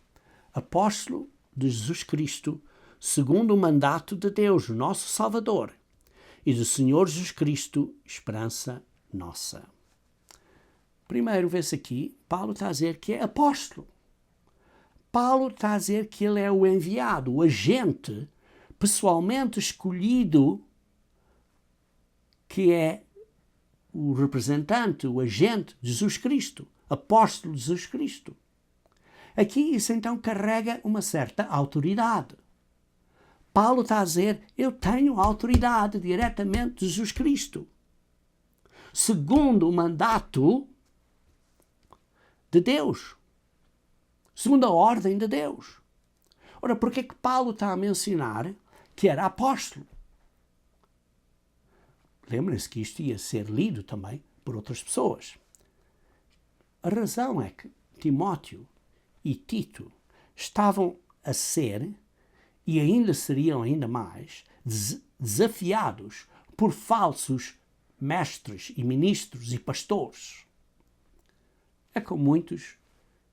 apóstolo de Jesus Cristo, segundo o mandato de Deus, nosso Salvador, e do Senhor Jesus Cristo, esperança nossa. Primeiro, vê-se aqui, Paulo está a dizer que é apóstolo. Paulo está a dizer que ele é o enviado, o agente pessoalmente escolhido, que é o representante, o agente de Jesus Cristo, apóstolo de Jesus Cristo. Aqui isso então carrega uma certa autoridade. Paulo está a dizer, eu tenho autoridade diretamente de Jesus Cristo, segundo o mandato de Deus, segundo a ordem de Deus. Ora, por que é que Paulo está a mencionar que era apóstolo? Lembrem-se que isto ia ser lido também por outras pessoas. A razão é que Timóteo e Tito estavam a ser, e ainda seriam ainda mais, desafiados por falsos mestres e ministros e pastores. É como muitos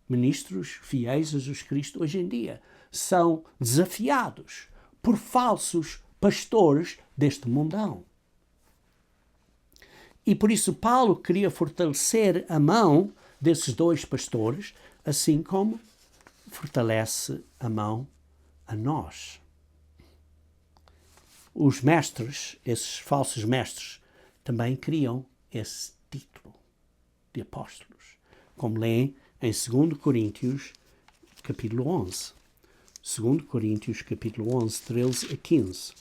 ministros fiéis a Jesus Cristo hoje em dia são desafiados por falsos pastores deste mundão. E por isso Paulo queria fortalecer a mão desses 2 pastores, assim como fortalece a mão a nós. Os mestres, esses falsos mestres, também criam esse título de apóstolos, como leem em 2 Coríntios, capítulo 11. 2 Coríntios, capítulo 11, 13 a 15.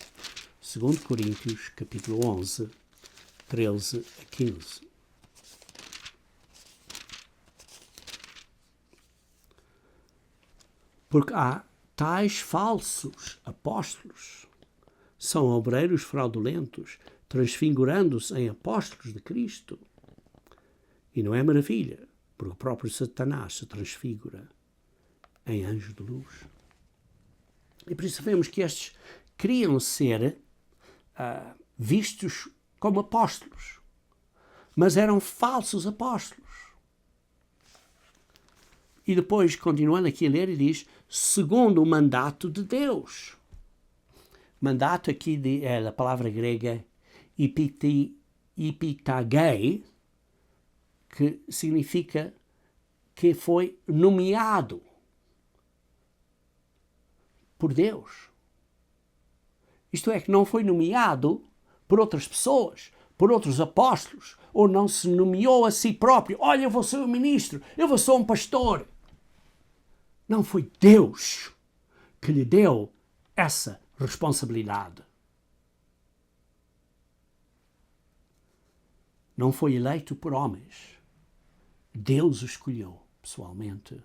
2 Coríntios, capítulo 11, 13 a 15. Porque há tais falsos apóstolos, são obreiros fraudulentos, transfigurando-se em apóstolos de Cristo. E não é maravilha, porque o próprio Satanás se transfigura em anjo de luz. E por isso vemos que estes queriam ser vistos como apóstolos, mas eram falsos apóstolos. E depois, continuando aqui a ler, ele diz, segundo o mandato de Deus. Mandato aqui é a palavra grega epitagei, que significa que foi nomeado por Deus. Isto é, que não foi nomeado por outras pessoas, por outros apóstolos, ou não se nomeou a si próprio. Olha, eu vou ser um ministro, eu vou ser um pastor. Não, foi Deus que lhe deu essa responsabilidade. Não foi eleito por homens. Deus o escolheu pessoalmente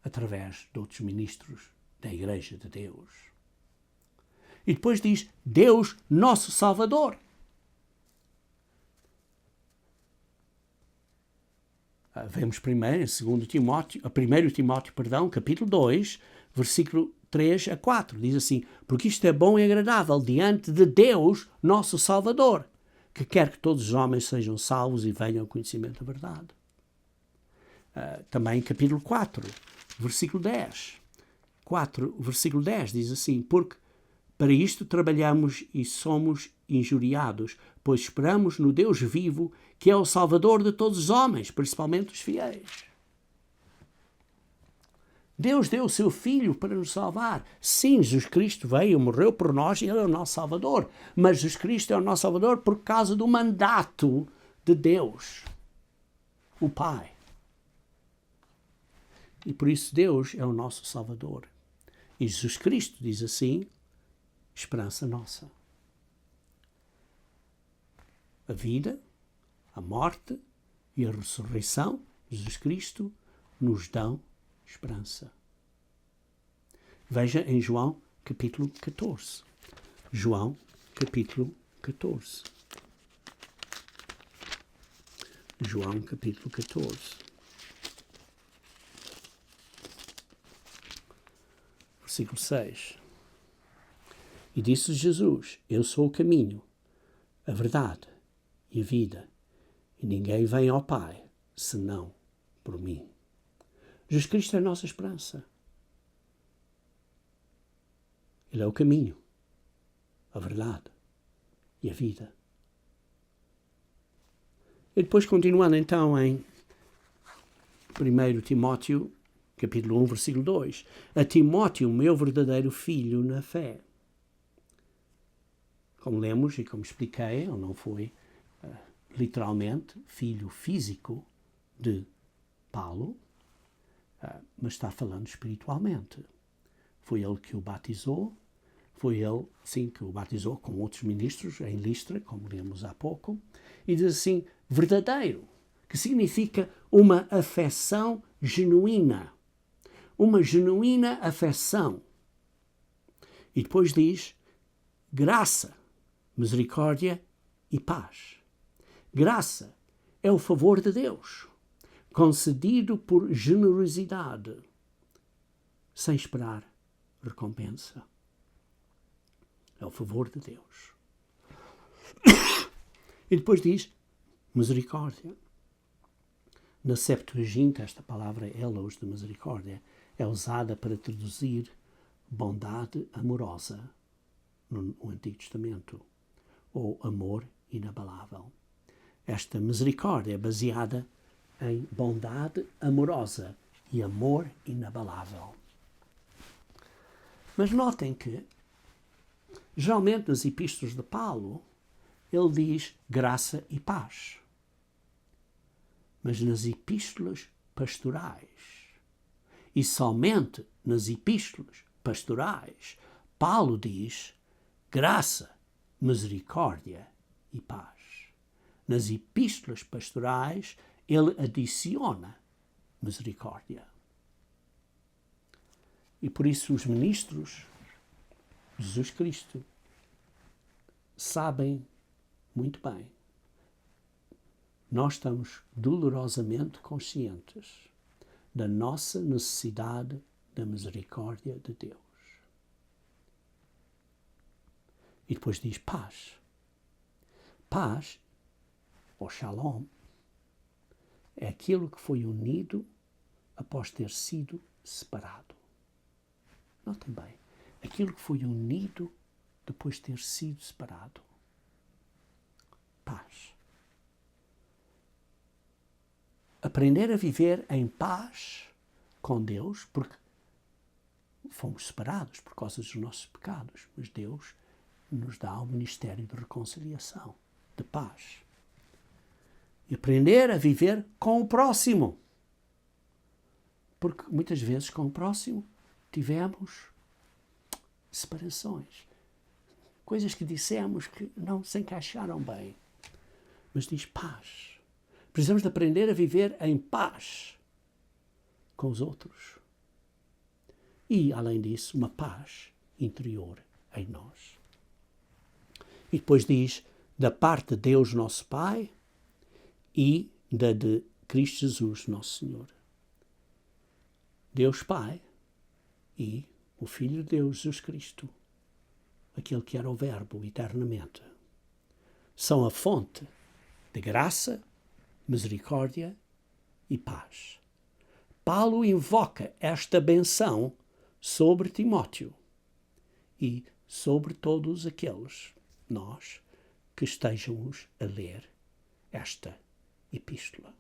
através de outros ministros da Igreja de Deus. E depois diz, Deus, nosso Salvador. Vemos primeiro em 1 Timóteo, capítulo 2, versículo 3 a 4. Diz assim, porque isto é bom e agradável diante de Deus, nosso Salvador, que quer que todos os homens sejam salvos e venham ao conhecimento da verdade. Também capítulo 4, versículo 10. 4, versículo 10 diz assim, porque para isto trabalhamos e somos injuriados, pois esperamos no Deus vivo, que é o Salvador de todos os homens, principalmente os fiéis. Deus deu o seu Filho para nos salvar. Sim, Jesus Cristo veio, morreu por nós e Ele é o nosso Salvador. Mas Jesus Cristo é o nosso Salvador por causa do mandato de Deus, o Pai. E por isso Deus é o nosso Salvador. E Jesus Cristo diz assim, esperança nossa. A vida, a morte e a ressurreição de Jesus Cristo nos dão esperança. Veja em João capítulo 14. João capítulo 14. João capítulo 14. Versículo 6. E disse Jesus, eu sou o caminho, a verdade e a vida, e ninguém vem ao Pai, senão por mim. Jesus Cristo é a nossa esperança. Ele é o caminho, a verdade e a vida. E depois, continuando então em 1 Timóteo, capítulo 1, versículo 2. A Timóteo, meu verdadeiro filho na fé. Como lemos e como expliquei, ele não foi literalmente filho físico de Paulo, mas está falando espiritualmente. Foi ele que o batizou, foi ele, sim, que o batizou com outros ministros em Listra, como lemos há pouco, e diz assim, verdadeiro, que significa uma afecção genuína. Uma genuína afecção. E depois diz, graça, misericórdia e paz. Graça é o favor de Deus, concedido por generosidade, sem esperar recompensa. É o favor de Deus. E depois diz, misericórdia. Na Septuaginta, esta palavra elos de misericórdia é usada para traduzir bondade amorosa no Antigo Testamento, ou amor inabalável. Esta misericórdia é baseada em bondade amorosa e amor inabalável. Mas notem que, geralmente nas epístolas de Paulo, ele diz graça e paz. Mas nas epístolas pastorais, e somente nas epístolas pastorais, Paulo diz graça, misericórdia e paz. Nas epístolas pastorais, ele adiciona misericórdia. E por isso os ministros de Jesus Cristo sabem muito bem. Nós estamos dolorosamente conscientes da nossa necessidade da misericórdia de Deus. E depois diz paz. Paz, ou shalom, é aquilo que foi unido após ter sido separado. Notem bem, aquilo que foi unido depois de ter sido separado. Paz. Aprender a viver em paz com Deus, porque fomos separados por causa dos nossos pecados, mas Deus nos dá o ministério de reconciliação, de paz. E aprender a viver com o próximo. Porque muitas vezes com o próximo tivemos separações. Coisas que dissemos que não se encaixaram bem. Mas diz paz. Precisamos de aprender a viver em paz com os outros. E, além disso, uma paz interior em nós. E depois diz, da parte de Deus nosso Pai e da de Cristo Jesus nosso Senhor. Deus Pai e o Filho de Deus, Jesus Cristo, aquele que era o Verbo eternamente, são a fonte de graça, misericórdia e paz. Paulo invoca esta benção sobre Timóteo e sobre todos aqueles, nós, que estejamos a ler esta epístola.